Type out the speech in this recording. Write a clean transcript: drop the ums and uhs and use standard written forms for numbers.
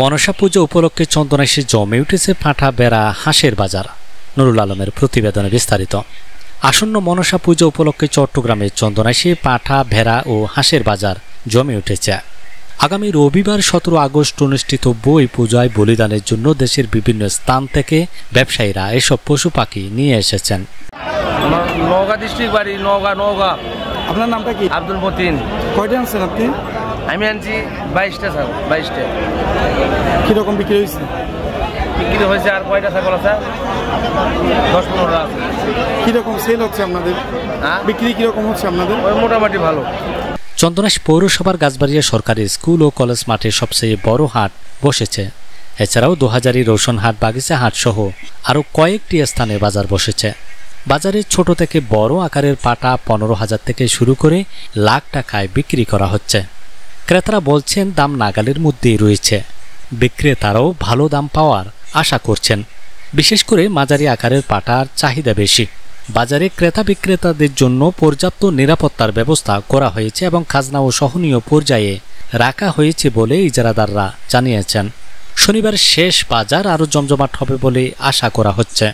মনসা পুজো উপলক্ষে চন্দনাইশে জমে উঠেছে পাঁঠা বেড়া হাঁসের বাজার। নুরুল আলমের প্রতিবেদনে বিস্তারিত। আসন্ন মনসা পুজো উপলক্ষে চট্টগ্রামে চন্দনাইশে পাঁঠা ভেড়া ও হাঁসের বাজার জমে উঠেছে। আগামী রবিবার 17 আগস্ট অনুষ্ঠিত এই পূজায় বলিদানের জন্য দেশের বিভিন্ন স্থান থেকে ব্যবসায়ীরা এসব পশু পাখি নিয়ে এসেছেন। নওগাঁ ডিস্ট্রিক্ট বাড়ি, নওগাঁ। আপনার নামটা কি? আব্দুল মতিন। কয়টা আনছেন আপনি? আমি আনছি 22টা ছাগল। 22টা। কিরকম বিক্রি হয়েছে? বিক্রি হয়েছে আর কয়টা ছাগল আছে? 10-15টা আছে। কিরকম সেল হচ্ছে আপনাদের? বিক্রি কিরকম হচ্ছে আপনাদের? ওই মোটামুটি ভালো। চন্দনাইশ পৌরসভার গাছবাড়িয়া সরকারি স্কুল ও কলেজ মাঠে সবচেয়ে বড় হাট বসেছে। এছাড়াও 2000 রোশন হাট, বাগিচা হাট সহ আরও কয়েকটি স্থানে বাজার বসেছে। বাজারে ছোট থেকে বড় আকারের পাটা 15,000 থেকে শুরু করে লাখ টাকায় বিক্রি করা হচ্ছে। ক্রেতারা বলছেন দাম নাগালের মধ্যেই রয়েছে। বিক্রেতারাও ভালো দাম পাওয়ার আশা করছেন। বিশেষ করে মাঝারি আকারের পাটার চাহিদা বেশি। বাজারে ক্রেতা বিক্রেতাদের জন্য পর্যাপ্ত নিরাপত্তার ব্যবস্থা করা হয়েছে এবং খাজনাও সহনীয় পর্যায়ে রাখা হয়েছে বলে ইজারাদাররা জানিয়েছেন। শনিবার শেষ বাজার আরও জমজমাট হবে বলে আশা করা হচ্ছে।